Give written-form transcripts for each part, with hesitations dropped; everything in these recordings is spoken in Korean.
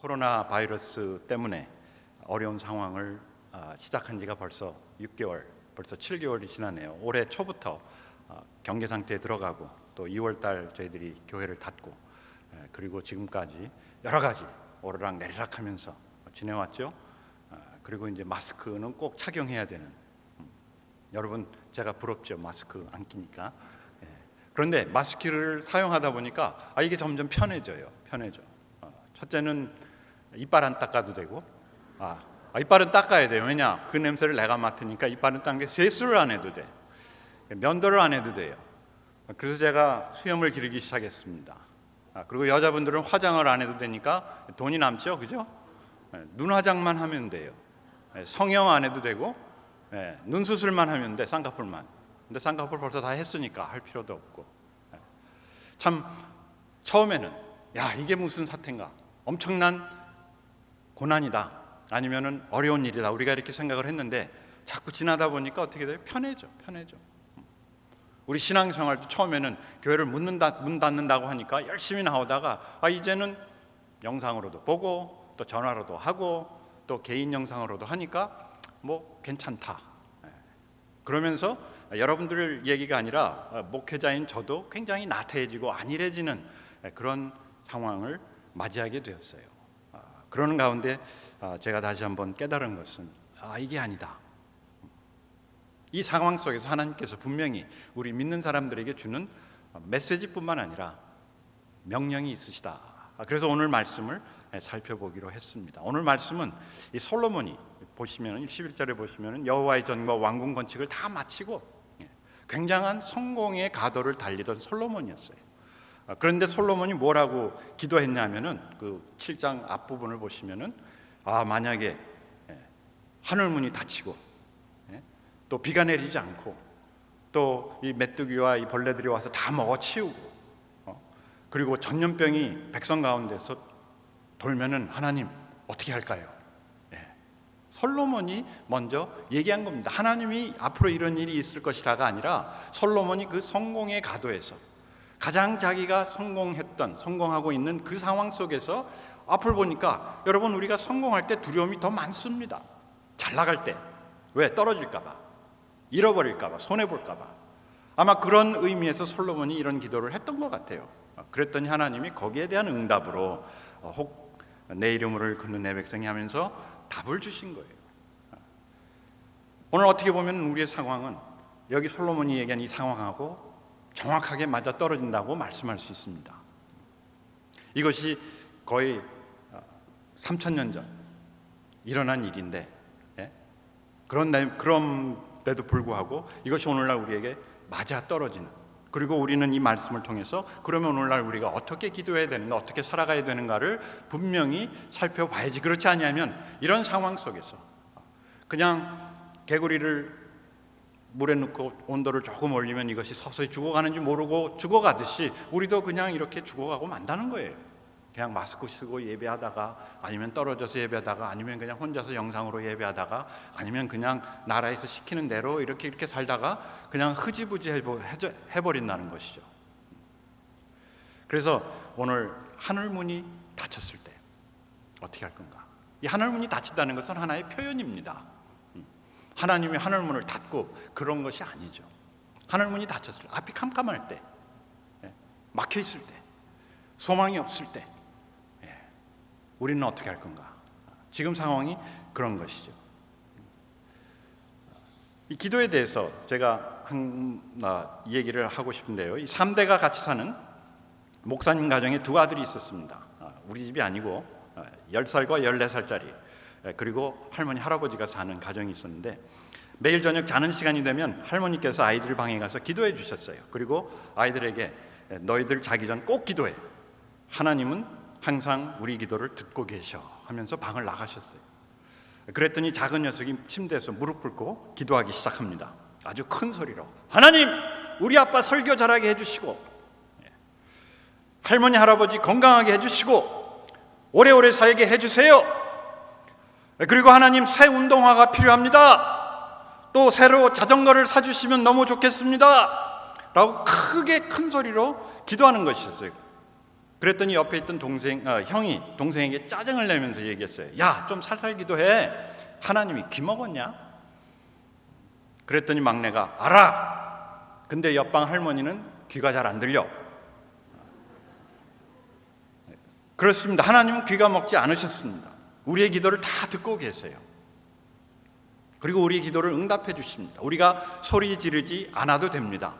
코로나 바이러스 때문에 어려운 상황을 시작한 지가 벌써 6개월, 벌써 7개월이 지나네요. 올해 초부터 경계 상태에 들어가고 또 2월 달 저희들이 교회를 닫고 그리고 지금까지 여러 가지 오르락 내리락 하면서 지내왔죠. 그리고 이제 마스크는 꼭 착용해야 되는, 여러분 제가 부럽죠. 마스크 안 끼니까. 그런데 마스크를 사용하다 보니까 이게 점점 편해져요. 첫째는 이빨 안 닦아도 되고, 이빨은 닦아야 돼요. 왜냐? 그 냄새를 내가 맡으니까 이빨은 닦는 게 세수를 안 해도 돼. 면도를 안 해도 돼요. 그래서 제가 수염을 기르기 시작했습니다. 그리고 여자분들은 화장을 안 해도 되니까 돈이 남죠, 그죠? 눈 화장만 하면 돼요. 성형 안 해도 되고, 눈 수술만 하면 돼, 쌍꺼풀만. 근데 쌍꺼풀 벌써 다 했으니까 할 필요도 없고. 참 처음에는 이게 무슨 사태인가, 엄청난 고난이다, 아니면은 어려운 일이다, 우리가 이렇게 생각을 했는데 자꾸 지나다 보니까 어떻게 돼요? 편해져. 우리 신앙생활도 처음에는 교회를 문 닫는다고 하니까 열심히 나오다가 이제는 영상으로도 보고 또 전화로도 하고 또 개인 영상으로도 하니까 뭐 괜찮다. 그러면서 여러분들 얘기가 아니라 목회자인 저도 굉장히 나태해지고 안일해지는 그런 상황을 맞이하게 되었어요. 그러는 가운데 제가 다시 한번 깨달은 것은 이게 아니다. 이 상황 속에서 하나님께서 분명히 우리 믿는 사람들에게 주는 메시지뿐만 아니라 명령이 있으시다. 그래서 오늘 말씀을 살펴보기로 했습니다. 오늘 말씀은 이 솔로몬이 보시면 11절에 보시면 여호와의 전과 왕궁 건축을 다 마치고 굉장한 성공의 가도를 달리던 솔로몬이었어요. 그런데 솔로몬이 뭐라고 기도했냐면은 그 7장 앞부분을 보시면은 만약에 하늘문이 닫히고 또 비가 내리지 않고 또 이 메뚜기와 이 벌레들이 와서 다 먹어치우고 그리고 전염병이 백성 가운데서 돌면은 하나님 어떻게 할까요? 솔로몬이 먼저 얘기한 겁니다. 하나님이 앞으로 이런 일이 있을 것이라가 아니라 솔로몬이 그 성공의 가도에서 가장 자기가 성공하고 있는 그 상황 속에서 앞을 보니까, 여러분 우리가 성공할 때 두려움이 더 많습니다. 잘 나갈 때. 왜? 떨어질까 봐, 잃어버릴까 봐, 손해볼까 봐. 아마 그런 의미에서 솔로몬이 이런 기도를 했던 것 같아요. 그랬더니 하나님이 거기에 대한 응답으로 혹 내 이름을 걷는 내 백성이 하면서 답을 주신 거예요. 오늘 어떻게 보면 우리의 상황은 여기 솔로몬이 얘기한 이 상황하고 정확하게 맞아 떨어진다고 말씀할 수 있습니다. 이것이 거의 3000년 전 일어난 일인데, 그런데도 불구하고 이것이 오늘날 우리에게 맞아 떨어지는, 그리고 우리는 이 말씀을 통해서 그러면 오늘날 우리가 어떻게 기도해야 되는가, 어떻게 살아가야 되는가를 분명히 살펴봐야지. 그렇지 않으면 이런 상황 속에서 그냥 개구리를 물에 넣고 온도를 조금 올리면 이것이 서서히 죽어가는지 모르고 죽어가듯이 우리도 그냥 이렇게 죽어가고 만다는 거예요. 그냥 마스크 쓰고 예배하다가, 아니면 떨어져서 예배하다가, 아니면 그냥 혼자서 영상으로 예배하다가, 아니면 그냥 나라에서 시키는 대로 이렇게 살다가 그냥 흐지부지 해버린다는 것이죠. 그래서 오늘 하늘문이 닫혔을 때 어떻게 할 건가? 이 하늘문이 닫힌다는 것은 하나의 표현입니다. 하나님이 하늘문을 닫고 그런 것이 아니죠. 하늘문이 닫혔을 때, 앞이 캄캄할 때, 막혀있을 때, 소망이 없을 때 우리는 어떻게 할 건가? 지금 상황이 그런 것이죠. 이 기도에 대해서 제가 이 얘기를 하고 싶은데요. 이 3대가 같이 사는 목사님 가정에 두 아들이 있었습니다. 우리 집이 아니고 10살과 14살짜리, 그리고 할머니 할아버지가 사는 가정이 있었는데, 매일 저녁 자는 시간이 되면 할머니께서 아이들 방에 가서 기도해 주셨어요. 그리고 아이들에게 너희들 자기 전 꼭 기도해, 하나님은 항상 우리 기도를 듣고 계셔 하면서 방을 나가셨어요. 그랬더니 작은 녀석이 침대에서 무릎 꿇고 기도하기 시작합니다. 아주 큰 소리로, 하나님 우리 아빠 설교 잘하게 해주시고, 할머니 할아버지 건강하게 해주시고, 오래오래 살게 해주세요. 그리고 하나님 새 운동화가 필요합니다. 또 새로 자전거를 사주시면 너무 좋겠습니다 라고 크게 큰 소리로 기도하는 것이었어요. 그랬더니 옆에 있던 형이 동생에게 짜증을 내면서 얘기했어요. 야, 좀 살살 기도해. 하나님이 귀 먹었냐? 그랬더니 막내가 알아. 근데 옆방 할머니는 귀가 잘 안 들려. 그렇습니다. 하나님은 귀가 먹지 않으셨습니다. 우리의 기도를 다 듣고 계세요. 그리고 우리의 기도를 응답해 주십니다. 우리가 소리 지르지 않아도 됩니다.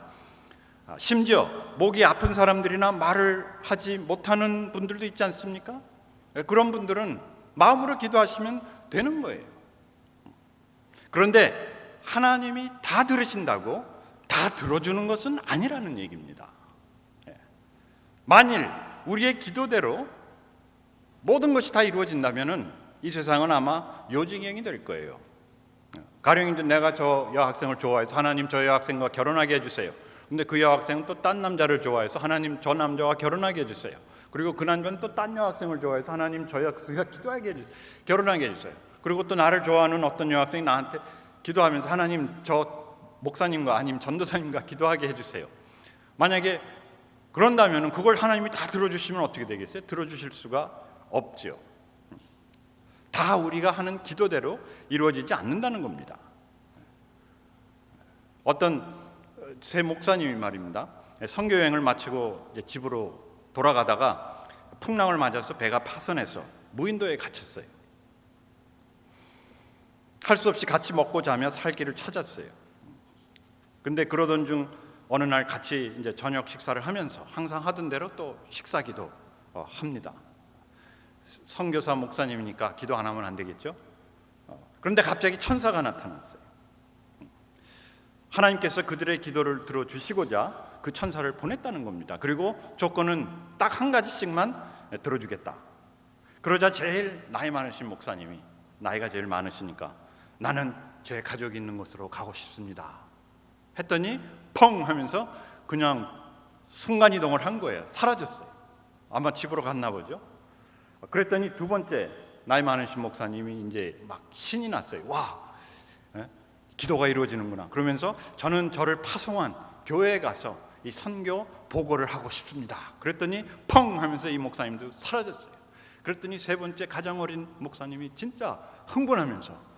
심지어 목이 아픈 사람들이나 말을 하지 못하는 분들도 있지 않습니까? 그런 분들은 마음으로 기도하시면 되는 거예요. 그런데 하나님이 다 들으신다고 다 들어주는 것은 아니라는 얘기입니다. 만일 우리의 기도대로 모든 것이 다 이루어진다면 이 세상은 아마 요지경이 될 거예요. 가령 이제 내가 저 여학생을 좋아해서 하나님 저 여학생과 결혼하게 해주세요. 근데 그 여학생은 또 딴 남자를 좋아해서 하나님 저 남자와 결혼하게 해주세요. 그리고 그 남자는 또 딴 여학생을 좋아해서 하나님 저 여학생과 결혼하게 해주세요. 그리고 또 나를 좋아하는 어떤 여학생이 나한테 기도하면서 하나님 저 목사님과 아니면 전도사님과 기도하게 해주세요. 만약에 그런다면 그걸 하나님이 다 들어주시면 어떻게 되겠어요? 들어주실 수가 없죠. 다 우리가 하는 기도대로 이루어지지 않는다는 겁니다. 어떤 새 목사님이 말입니다. 선교여행을 마치고 이제 집으로 돌아가다가 풍랑을 맞아서 배가 파손해서 무인도에 갇혔어요. 할 수 없이 같이 먹고 자며 살 길을 찾았어요. 근데 그러던 중 어느 날 같이 이제 저녁 식사를 하면서 항상 하던 대로 또 식사기도 합니다. 선교사 목사님이니까 기도 안 하면 안 되겠죠? 그런데 갑자기 천사가 나타났어요. 하나님께서 그들의 기도를 들어주시고자 그 천사를 보냈다는 겁니다. 그리고 조건은 딱 한 가지씩만 들어주겠다. 그러자 제일 나이 많으신 목사님이, 나이가 제일 많으시니까 나는 제 가족이 있는 곳으로 가고 싶습니다 했더니 펑 하면서 그냥 순간이동을 한 거예요. 사라졌어요. 아마 집으로 갔나 보죠. 그랬더니 두 번째 나이 많으신 목사님이 이제 막 신이 났어요. 와, 기도가 이루어지는구나. 그러면서 저는 저를 파송한 교회에 가서 이 선교 보고를 하고 싶습니다. 그랬더니 펑 하면서 이 목사님도 사라졌어요. 그랬더니 세 번째 가장 어린 목사님이 진짜 흥분하면서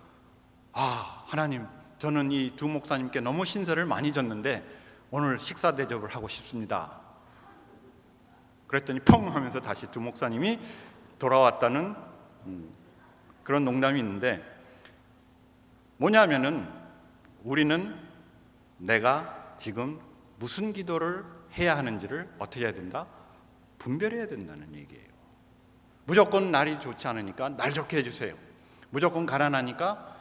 하나님, 저는 이 두 목사님께 너무 신세를 많이 졌는데 오늘 식사 대접을 하고 싶습니다. 그랬더니 펑 하면서 다시 두 목사님이 돌아왔다는 그런 농담이 있는데, 뭐냐면은 우리는 내가 지금 무슨 기도를 해야 하는지를 어떻게 해야 된다? 분별해야 된다는 얘기예요. 무조건 날이 좋지 않으니까 날 좋게 해주세요. 무조건 가난하니까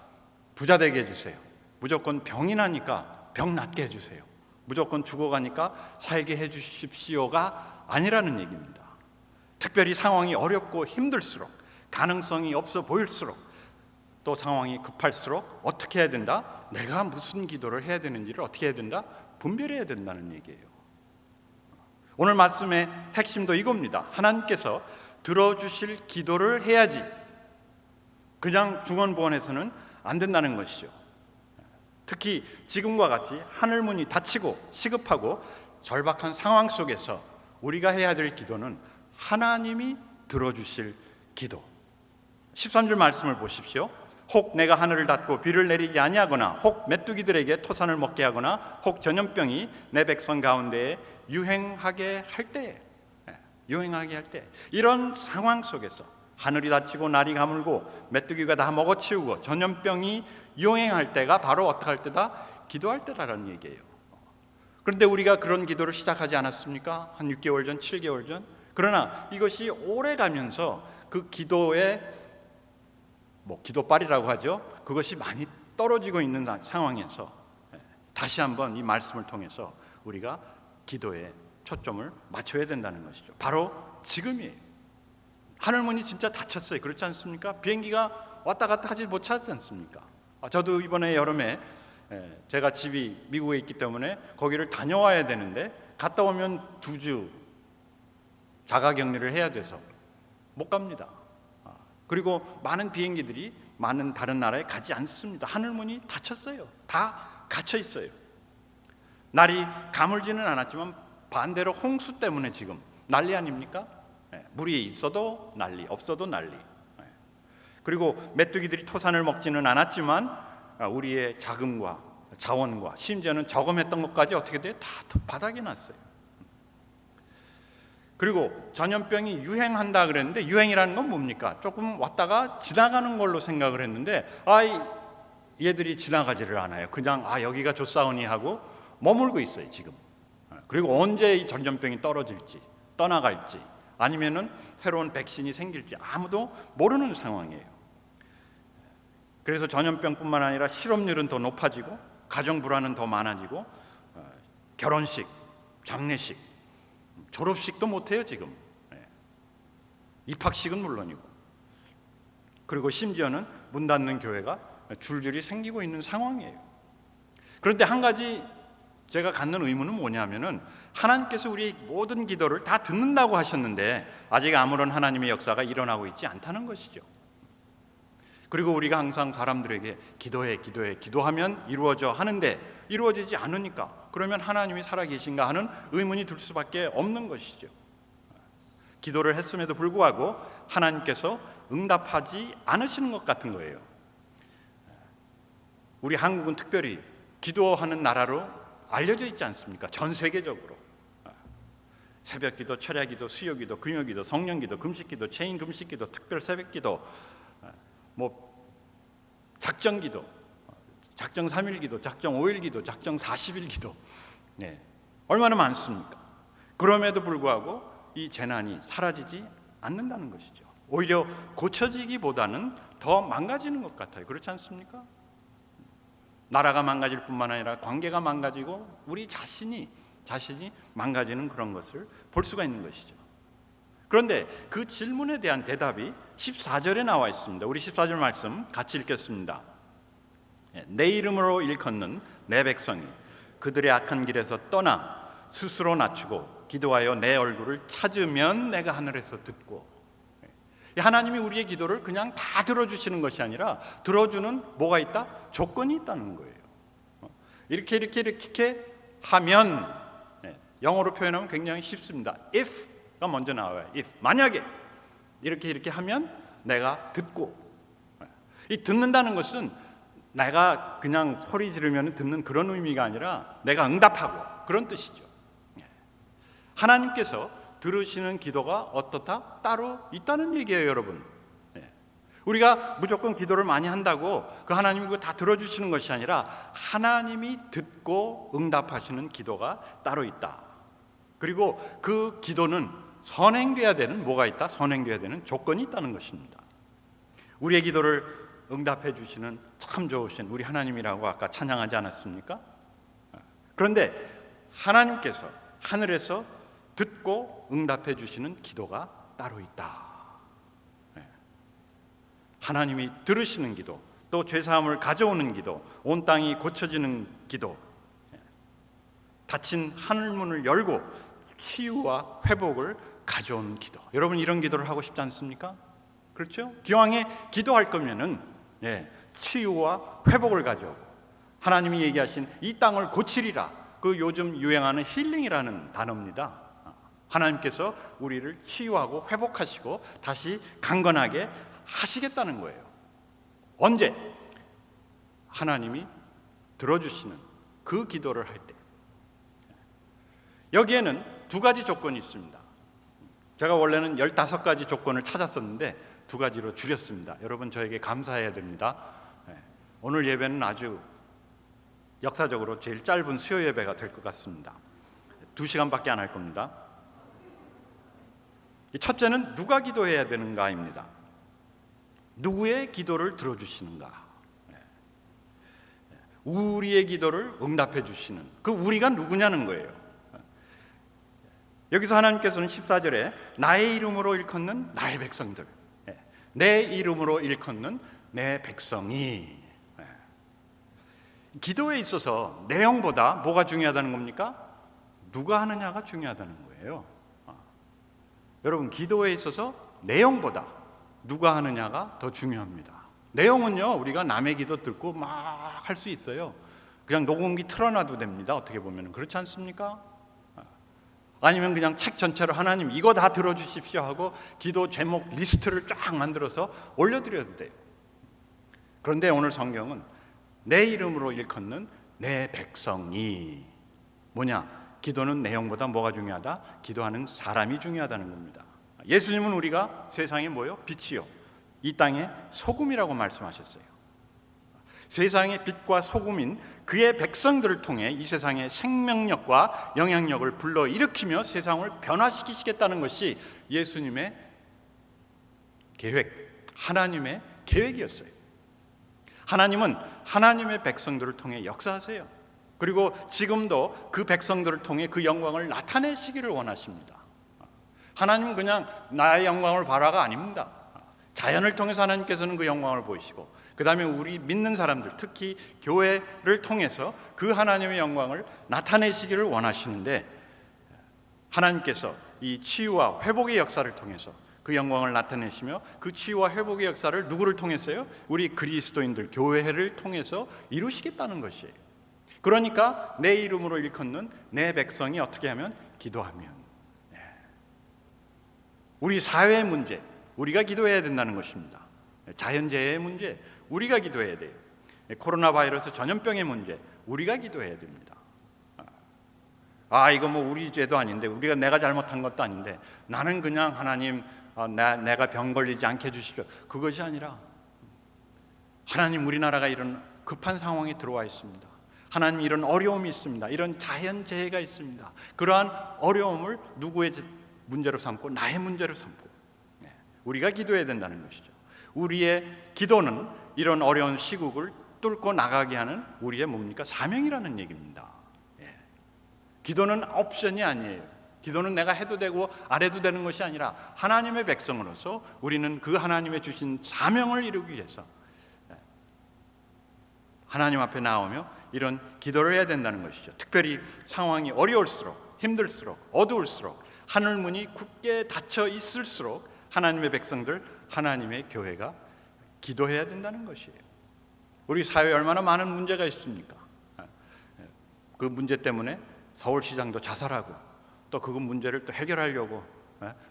부자 되게 해주세요. 무조건 병이 나니까 병 낫게 해주세요. 무조건 죽어가니까 살게 해주십시오가 아니라는 얘기입니다. 특별히 상황이 어렵고 힘들수록, 가능성이 없어 보일수록, 또 상황이 급할수록 어떻게 해야 된다? 내가 무슨 기도를 해야 되는지를 어떻게 해야 된다? 분별해야 된다는 얘기예요. 오늘 말씀의 핵심도 이겁니다. 하나님께서 들어주실 기도를 해야지 그냥 중언부언해서는 안 된다는 것이죠. 특히 지금과 같이 하늘문이 닫히고 시급하고 절박한 상황 속에서 우리가 해야 될 기도는 하나님이 들어주실 기도. 13절 말씀을 보십시오. 혹 내가 하늘을 닫고 비를 내리지 아니하거나, 혹 메뚜기들에게 토산을 먹게 하거나, 혹 전염병이 내 백성 가운데에 유행하게 할 때, 이런 상황 속에서 하늘이 닫히고 날이 가물고 메뚜기가 다 먹어치우고 전염병이 유행할 때가 바로 어떻게 할 때다? 기도할 때라는 얘기예요. 그런데 우리가 그런 기도를 시작하지 않았습니까? 한 6개월 전, 7개월 전. 그러나 이것이 오래 가면서 그 기도의 기도빨이라고 하죠. 그것이 많이 떨어지고 있는 상황에서 다시 한번 이 말씀을 통해서 우리가 기도에 초점을 맞춰야 된다는 것이죠. 바로 지금이에요. 하늘문이 진짜 닫혔어요. 그렇지 않습니까? 비행기가 왔다 갔다 하지 못하지 않습니까? 저도 이번에 여름에 제가 집이 미국에 있기 때문에 거기를 다녀와야 되는데 갔다 오면 2주 자가격리를 해야 돼서 못 갑니다. 그리고 많은 비행기들이 많은 다른 나라에 가지 않습니다. 하늘문이 닫혔어요. 다 갇혀 있어요. 날이 가물지는 않았지만 반대로 홍수 때문에 지금 난리 아닙니까? 물이 있어도 난리, 없어도 난리. 그리고 메뚜기들이 토산을 먹지는 않았지만 우리의 자금과 자원과 심지어는 저금했던 것까지 어떻게 돼? 다 바닥에 났어요. 그리고 전염병이 유행한다 그랬는데 유행이라는 건 뭡니까? 조금 왔다가 지나가는 걸로 생각을 했는데 얘들이 지나가지를 않아요. 그냥 여기가 좋사오니 하고 머물고 있어요 지금. 그리고 언제 이 전염병이 떨어질지, 떠나갈지, 아니면은 새로운 백신이 생길지 아무도 모르는 상황이에요. 그래서 전염병뿐만 아니라 실업률은 더 높아지고 가정 불안은 더 많아지고 결혼식, 장례식, 졸업식도 못해요 지금. 입학식은 물론이고. 그리고 심지어는 문 닫는 교회가 줄줄이 생기고 있는 상황이에요. 그런데 한 가지 제가 갖는 의문은 뭐냐면은 하나님께서 우리 모든 기도를 다 듣는다고 하셨는데 아직 아무런 하나님의 역사가 일어나고 있지 않다는 것이죠. 그리고 우리가 항상 사람들에게 기도하면 이루어져 하는데 이루어지지 않으니까 그러면 하나님이 살아계신가 하는 의문이 들 수밖에 없는 것이죠. 기도를 했음에도 불구하고 하나님께서 응답하지 않으시는 것 같은 거예요. 우리 한국은 특별히 기도하는 나라로 알려져 있지 않습니까? 전 세계적으로. 새벽기도, 철야기도, 수요기도, 금요기도, 성령기도, 금식기도, 체인 금식기도, 특별 새벽기도, 작정기도, 작정 3일기도, 작정 5일기도, 작정 40일기도, 얼마나 많습니까? 그럼에도 불구하고 이 재난이 사라지지 않는다는 것이죠. 오히려 고쳐지기보다는 더 망가지는 것 같아요. 그렇지 않습니까? 나라가 망가질 뿐만 아니라 관계가 망가지고 우리 자신이 망가지는 그런 것을 볼 수가 있는 것이죠. 그런데 그 질문에 대한 대답이 14절에 나와 있습니다. 우리 14절 말씀 같이 읽겠습니다. 내 이름으로 일컫는 내 백성이 그들의 악한 길에서 떠나 스스로 낮추고 기도하여 내 얼굴을 찾으면 내가 하늘에서 듣고. 하나님이 우리의 기도를 그냥 다 들어주시는 것이 아니라 들어주는 뭐가 있다? 조건이 있다는 거예요. 이렇게 하면, 영어로 표현하면 굉장히 쉽습니다. if가 먼저 나와요. if, 만약에 이렇게 하면 내가 듣고. 이 듣는다는 것은 내가 그냥 소리 지르면 듣는 그런 의미가 아니라 내가 응답하고 그런 뜻이죠. 하나님께서 들으시는 기도가 어떻다? 따로 있다는 얘기예요, 여러분. 우리가 무조건 기도를 많이 한다고 그 하나님이 그거 다 들어주시는 것이 아니라 하나님이 듣고 응답하시는 기도가 따로 있다. 그리고 그 기도는 선행돼야 되는 뭐가 있다? 선행돼야 되는 조건이 있다는 것입니다. 우리의 기도를 응답해 주시는 참 좋으신 우리 하나님이라고 아까 찬양하지 않았습니까? 그런데 하나님께서 하늘에서 듣고 응답해 주시는 기도가 따로 있다. 하나님이 들으시는 기도, 또 죄사함을 가져오는 기도, 온 땅이 고쳐지는 기도, 닫힌 하늘문을 열고 치유와 회복을 가져오는 기도. 여러분 이런 기도를 하고 싶지 않습니까? 그렇죠? 기왕에 기도할 거면은 치유와 회복을 가져오고 하나님이 얘기하신 이 땅을 고치리라. 그 요즘 유행하는 힐링이라는 단어입니다. 하나님께서 우리를 치유하고 회복하시고 다시 강건하게 하시겠다는 거예요. 언제? 하나님이 들어주시는 그 기도를 할 때. 여기에는 두 가지 조건이 있습니다. 제가 원래는 15가지 조건을 찾았었는데 두 가지로 줄였습니다. 여러분 저에게 감사해야 됩니다. 오늘 예배는 아주 역사적으로 제일 짧은 수요 예배가 될 것 같습니다. 2시간밖에 안 할 겁니다. 첫째는 누가 기도해야 되는가입니다. 누구의 기도를 들어주시는가? 우리의 기도를 응답해 주시는 그 우리가 누구냐는 거예요. 여기서 하나님께서는 14절에 나의 이름으로 일컫는 나의 백성들, 내 이름으로 일컫는 내 백성이. 기도에 있어서 내용보다 뭐가 중요하다는 겁니까? 누가 하느냐가 중요하다는 거예요. 여러분 기도에 있어서 내용보다 누가 하느냐가 더 중요합니다. 내용은요 우리가 남의 기도 듣고 막 할 수 있어요. 그냥 녹음기 틀어놔도 됩니다. 어떻게 보면 그렇지 않습니까? 아니면 그냥 책 전체로 하나님 이거 다 들어주십시오 하고 기도 제목 리스트를 쫙 만들어서 올려드려도 돼요. 그런데 오늘 성경은 내 이름으로 일컫는 내 백성이 뭐냐? 기도는 내용보다 뭐가 중요하다? 기도하는 사람이 중요하다는 겁니다. 예수님은 우리가 세상에 뭐요? 빛이요, 이 땅의 소금이라고 말씀하셨어요. 세상의 빛과 소금인 그의 백성들을 통해 이 세상의 생명력과 영향력을 불러일으키며 세상을 변화시키시겠다는 것이 예수님의 계획, 하나님의 계획이었어요. 하나님은 하나님의 백성들을 통해 역사하세요. 그리고 지금도 그 백성들을 통해 그 영광을 나타내시기를 원하십니다. 하나님은 그냥 나의 영광을 바라가 아닙니다. 자연을 통해서 하나님께서는 그 영광을 보이시고, 그 다음에 우리 믿는 사람들, 특히 교회를 통해서 그 하나님의 영광을 나타내시기를 원하시는데, 하나님께서 이 치유와 회복의 역사를 통해서 그 영광을 나타내시며 그 치유와 회복의 역사를 누구를 통해서요? 우리 그리스도인들, 교회를 통해서 이루시겠다는 것이에요. 그러니까 내 이름으로 일컫는 내 백성이 어떻게 하면? 기도하면. 우리 사회의 문제, 우리가 기도해야 된다는 것입니다. 자연재해의 문제, 우리가 기도해야 돼요. 코로나 바이러스 전염병의 문제, 우리가 기도해야 됩니다. 이거 뭐 우리 죄도 아닌데, 내가 잘못한 것도 아닌데, 나는 그냥 하나님 내가 병 걸리지 않게 해주십시오. 그것이 아니라 하나님, 우리나라가 이런 급한 상황에 들어와 있습니다. 하나님, 이런 어려움이 있습니다. 이런 자연재해가 있습니다. 그러한 어려움을 누구의 문제로 삼고 나의 문제로 삼고 우리가 기도해야 된다는 것이죠. 우리의 기도는 이런 어려운 시국을 뚫고 나가게 하는 우리의 뭡니까? 사명이라는 얘기입니다. 기도는 옵션이 아니에요. 기도는 내가 해도 되고 안 해도 되는 것이 아니라 하나님의 백성으로서 우리는 그 하나님의 주신 사명을 이루기 위해서 하나님 앞에 나오며 이런 기도를 해야 된다는 것이죠. 특별히 상황이 어려울수록, 힘들수록, 어두울수록, 하늘문이 굳게 닫혀 있을수록 하나님의 백성들, 하나님의 교회가 기도해야 된다는 것이에요. 우리 사회에 얼마나 많은 문제가 있습니까? 그 문제 때문에 서울시장도 자살하고, 또 그 문제를 또 해결하려고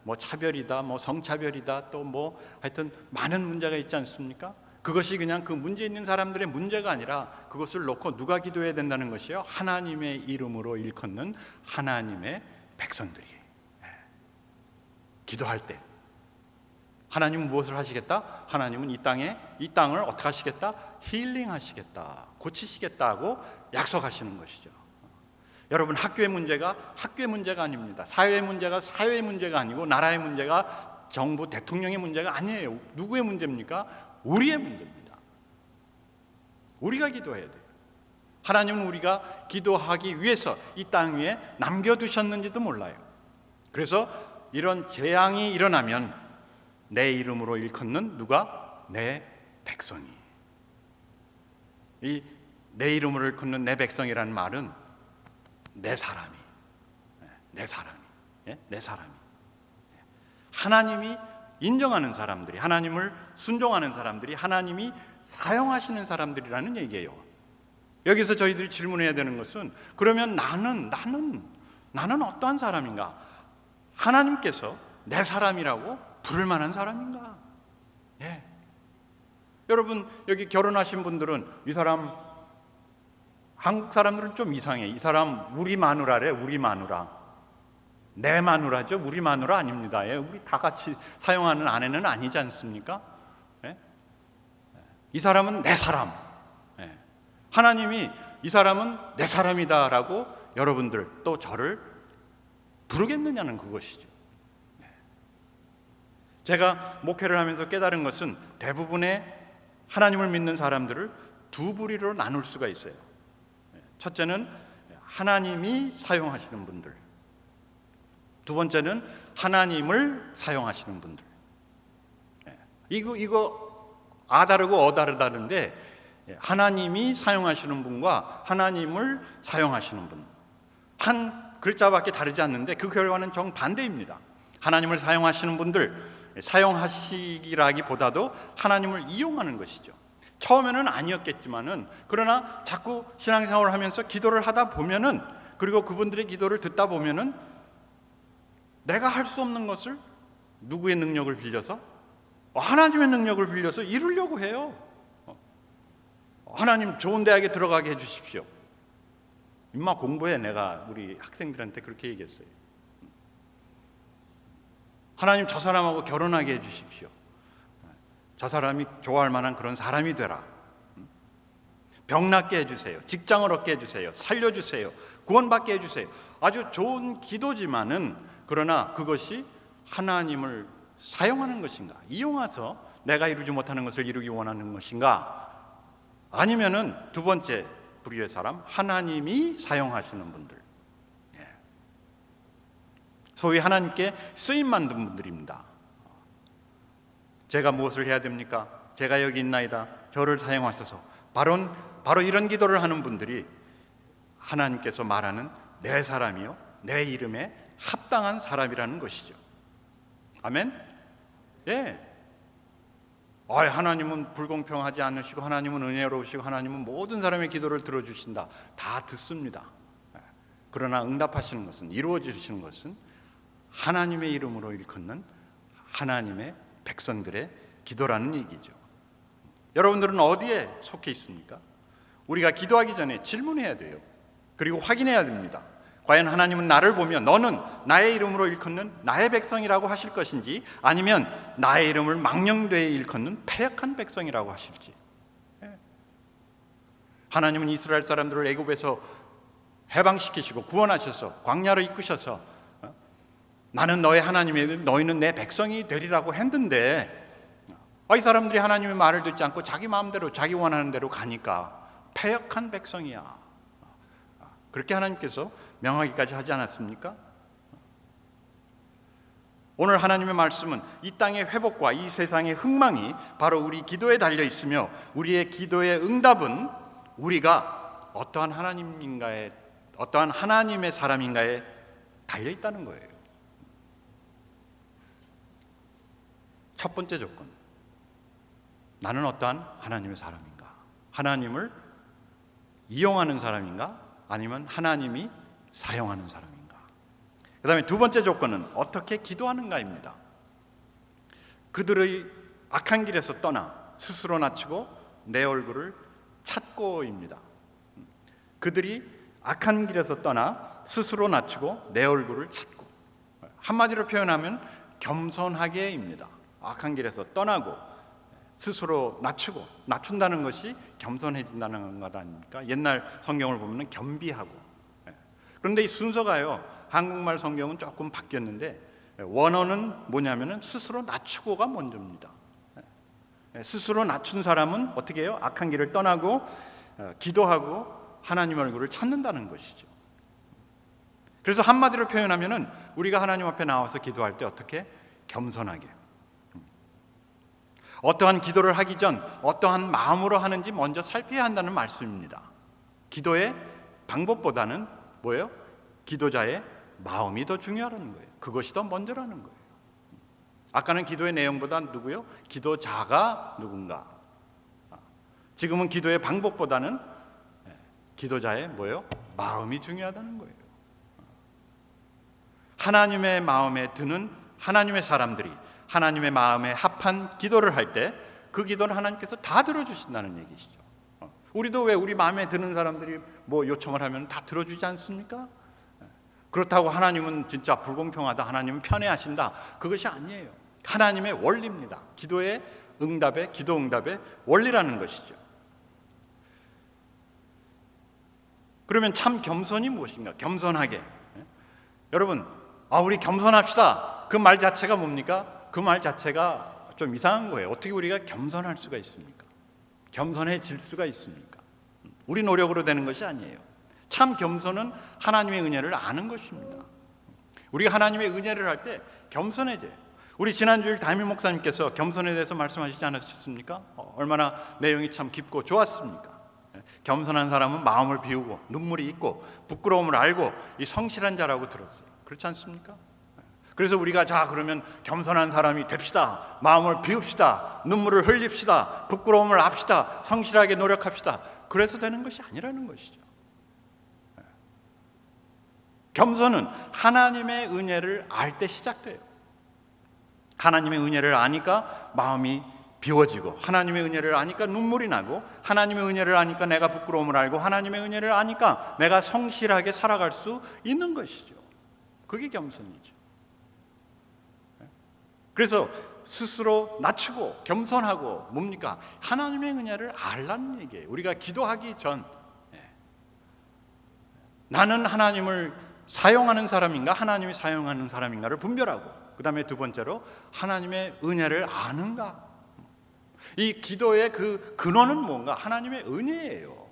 뭐 차별이다, 뭐 성차별이다, 또 뭐 하여튼 많은 문제가 있지 않습니까? 그것이 그냥 그 문제 있는 사람들의 문제가 아니라 그것을 놓고 누가 기도해야 된다는 것이에요? 하나님의 이름으로 일컫는 하나님의 백성들이 기도할 때 하나님은 무엇을 하시겠다? 하나님은 이 땅을 어떻게 하시겠다? 힐링하시겠다, 고치시겠다고 약속하시는 것이죠. 여러분, 학교의 문제가 학교의 문제가 아닙니다. 사회의 문제가 사회의 문제가 아니고, 나라의 문제가 정부 대통령의 문제가 아니에요. 누구의 문제입니까? 우리의 문제입니다. 우리가 기도해야 돼요. 하나님은 우리가 기도하기 위해서 이 땅 위에 남겨두셨는지도 몰라요. 그래서 이런 재앙이 일어나면 내 이름으로 일컫는 누가? 내 백성이. 이 내 이름으로 일컫는 내 백성이라는 말은 내 사람이, 내 사람이. 하나님이 인정하는 사람들이, 하나님을 순종하는 사람들이, 하나님이 사용하시는 사람들이라는 얘기예요. 여기서 저희들이 질문해야 되는 것은, 그러면 나는 어떠한 사람인가? 하나님께서 내 사람이라고 부를 만한 사람인가? 여러분, 여기 결혼하신 분들은 이 사람, 한국 사람들은 좀 이상해. 이 사람 우리 마누라래. 우리 마누라. 내 마누라죠. 우리 마누라 아닙니다. 우리 다 같이 사용하는 아내는 아니지 않습니까? 이 사람은 내 사람. 하나님이 이 사람은 내 사람이다라고 여러분들 또 저를 부르겠느냐는 그것이죠. 제가 목회를 하면서 깨달은 것은 대부분의 하나님을 믿는 사람들을 두 부류로 나눌 수가 있어요. 첫째는 하나님이 사용하시는 분들, 두 번째는 하나님을 사용하시는 분들. 이거 다르고 다르다는데, 하나님이 사용하시는 분과 하나님을 사용하시는 분, 한 글자밖에 다르지 않는데 그 결과는 정반대입니다. 하나님을 사용하시는 분들, 사용하시기라기보다도 하나님을 이용하는 것이죠. 처음에는 아니었겠지만은, 그러나 자꾸 신앙생활을 하면서 기도를 하다 보면은, 그리고 그분들의 기도를 듣다 보면은 내가 할 수 없는 것을 누구의 능력을 빌려서? 하나님의 능력을 빌려서 이루려고 해요. 하나님 좋은 대학에 들어가게 해주십시오. 임마 공부해. 내가 우리 학생들한테 그렇게 얘기했어요. 하나님 저 사람하고 결혼하게 해주십시오. 저 사람이 좋아할 만한 그런 사람이 되라. 병 낫게 해주세요. 직장을 얻게 해주세요. 살려주세요. 구원받게 해주세요. 아주 좋은 기도지만은, 그러나 그것이 하나님을 사용하는 것인가, 이용해서 내가 이루지 못하는 것을 이루기 원하는 것인가, 아니면은 두 번째 부류의 사람, 하나님이 사용하시는 분들, 소위 하나님께 쓰임 만든 분들입니다. 제가 무엇을 해야 됩니까? 제가 여기 있나이다. 저를 사용하소서. 바로 이런 기도를 하는 분들이 하나님께서 말하는 내 사람이요, 내 이름에 합당한 사람이라는 것이죠. 아멘? 예. 하나님은 불공평하지 않으시고 하나님은 은혜로우시고 하나님은 모든 사람의 기도를 들어주신다. 다 듣습니다. 그러나 응답하시는 것은, 이루어지시는 것은 하나님의 이름으로 일컫는 하나님의 백성들의 기도라는 얘기죠. 여러분들은 어디에 속해 있습니까? 우리가 기도하기 전에 질문해야 돼요. 그리고 확인해야 됩니다. 과연 하나님은 나를 보며 너는 나의 이름으로 일컫는 나의 백성이라고 하실 것인지, 아니면 나의 이름을 망령되이 일컫는 패역한 백성이라고 하실지. 하나님은 이스라엘 사람들을 애굽에서 해방시키시고 구원하셔서 광야로 이끄셔서 나는 너의 하나님이, 너희는 내 백성이 되리라고 했는데, 이 사람들이 하나님의 말을 듣지 않고 자기 마음대로 자기 원하는 대로 가니까 패역한 백성이야. 그렇게 하나님께서 명하기까지 하지 않았습니까? 오늘 하나님의 말씀은 이 땅의 회복과 이 세상의 흥망이 바로 우리 기도에 달려 있으며, 우리의 기도의 응답은 우리가 어떠한 하나님인가에, 어떠한 하나님의 사람인가에 달려 있다는 거예요. 첫 번째 조건, 나는 어떠한 하나님의 사람인가? 하나님을 이용하는 사람인가? 아니면 하나님이 사용하는 사람인가? 그 다음에 두 번째 조건은 어떻게 기도하는가입니다. 그들의 악한 길에서 떠나 스스로 낮추고 내 얼굴을 찾고입니다. 그들이 악한 길에서 떠나 스스로 낮추고 내 얼굴을 찾고, 한마디로 표현하면 겸손하게입니다. 악한 길에서 떠나고 스스로 낮춘다는 것이 겸손해진다는 것 아닙니까? 옛날 성경을 보면 겸비하고. 그런데 이 순서가요, 한국말 성경은 조금 바뀌었는데 원어는 뭐냐면은 스스로 낮추고가 먼저입니다. 스스로 낮춘 사람은 어떻게 해요? 악한 길을 떠나고 기도하고 하나님 얼굴을 찾는다는 것이죠. 그래서 한마디로 표현하면은 우리가 하나님 앞에 나와서 기도할 때 어떻게? 겸손하게. 어떠한 기도를 하기 전 어떠한 마음으로 하는지 먼저 살펴야 한다는 말씀입니다. 기도의 방법보다는 뭐예요? 기도자의 마음이 더 중요하다는 거예요. 그것이 더 먼저라는 거예요. 아까는 기도의 내용보다 누구요? 기도자가 누군가. 지금은 기도의 방법보다는 기도자의 뭐예요? 마음이 중요하다는 거예요. 하나님의 마음에 드는 하나님의 사람들이 하나님의 마음에 합한 기도를 할 때 그 기도를 하나님께서 다 들어주신다는 얘기시죠. 우리도 왜 우리 마음에 드는 사람들이 뭐 요청을 하면 다 들어주지 않습니까? 그렇다고 하나님은 진짜 불공평하다, 하나님은 편애하신다, 그것이 아니에요. 하나님의 원리입니다. 기도의 응답의, 기도 응답의 원리라는 것이죠. 그러면 참 겸손이 무엇인가? 겸손하게. 여러분, 우리 겸손합시다. 그 말 자체가 뭡니까? 그 말 자체가 좀 이상한 거예요. 어떻게 우리가 겸손할 수가 있습니까? 겸손해질 수가 있습니까? 우리 노력으로 되는 것이 아니에요. 참 겸손은 하나님의 은혜를 아는 것입니다. 우리가 하나님의 은혜를 할 때 겸손해져요. 우리 지난주일 담임 목사님께서 겸손에 대해서 말씀하시지 않으셨습니까? 얼마나 내용이 참 깊고 좋았습니까? 겸손한 사람은 마음을 비우고 눈물이 있고 부끄러움을 알고 이 성실한 자라고 들었어요. 그렇지 않습니까? 그래서 우리가 그러면 겸손한 사람이 됩시다. 마음을 비웁시다. 눈물을 흘립시다. 부끄러움을 합시다. 성실하게 노력합시다. 그래서 되는 것이 아니라는 것이죠. 겸손은 하나님의 은혜를 알 때 시작돼요. 하나님의 은혜를 아니까 마음이 비워지고, 하나님의 은혜를 아니까 눈물이 나고, 하나님의 은혜를 아니까 내가 부끄러움을 알고, 하나님의 은혜를 아니까 내가 성실하게 살아갈 수 있는 것이죠. 그게 겸손이죠. 그래서 스스로 낮추고 겸손하고 뭡니까? 하나님의 은혜를 알라는 얘기예요. 우리가 기도하기 전 나는 하나님을 사용하는 사람인가 하나님이 사용하는 사람인가를 분별하고, 그 다음에 두 번째로 하나님의 은혜를 아는가. 이 기도의 그 근원은 뭔가? 하나님의 은혜예요.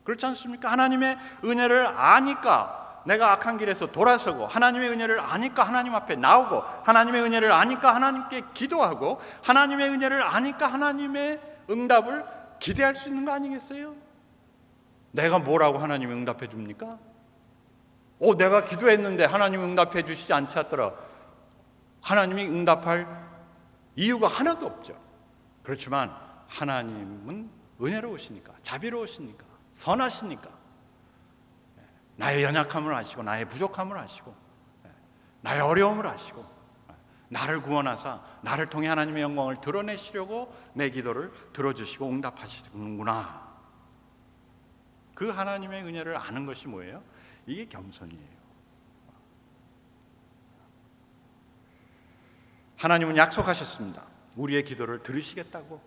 그렇지 않습니까? 하나님의 은혜를 아니까 내가 악한 길에서 돌아서고, 하나님의 은혜를 아니까 하나님 앞에 나오고, 하나님의 은혜를 아니까 하나님께 기도하고, 하나님의 은혜를 아니까 하나님의 응답을 기대할 수 있는 거 아니겠어요? 내가 뭐라고 하나님이 응답해 줍니까? 내가 기도했는데 하나님이 응답해 주시지 않더라. 하나님이 응답할 이유가 하나도 없죠. 그렇지만 하나님은 은혜로우시니까, 자비로우시니까, 선하시니까, 나의 연약함을 아시고, 나의 부족함을 아시고, 나의 어려움을 아시고, 나를 구원하사 나를 통해 하나님의 영광을 드러내시려고 내 기도를 들어주시고 응답하시는구나. 그 하나님의 은혜를 아는 것이 뭐예요? 이게 겸손이에요. 하나님은 약속하셨습니다. 우리의 기도를 들으시겠다고.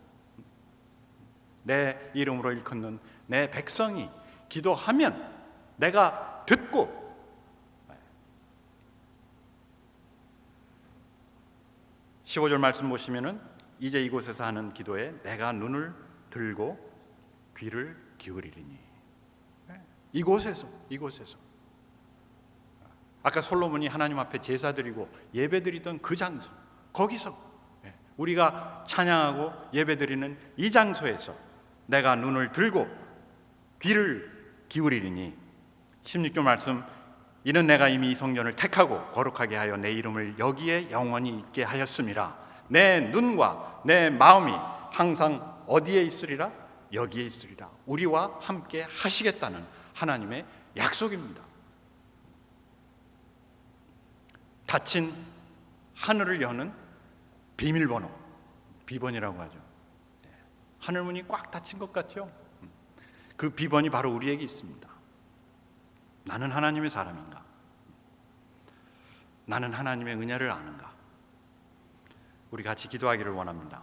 내 이름으로 일컫는 내 백성이 기도하면 내가 듣고, (15절) 말씀 보시면은 이제 이곳에서 하는 기도에 내가 눈을 들고 귀를 기울이리니. 이곳에서 아까 솔로몬이 하나님 앞에 제사 드리고 예배 드리던 그 장소, 거기서 우리가 찬양하고 예배 드리는 이 장소에서 내가 눈을 들고 귀를 기울이리니. 16절 말씀, 이는 내가 이미 이 성전을 택하고 거룩하게 하여 내 이름을 여기에 영원히 있게 하였음이라. 내 눈과 내 마음이 항상 어디에 있으리라? 여기에 있으리라. 우리와 함께 하시겠다는 하나님의 약속입니다. 닫힌 하늘을 여는 비밀번호, 비번이라고 하죠. 하늘문이 꽉 닫힌 것 같죠? 그 비번이 바로 우리에게 있습니다. 나는 하나님의 사람인가? 나는 하나님의 은혜를 아는가? 우리 같이 기도하기를 원합니다.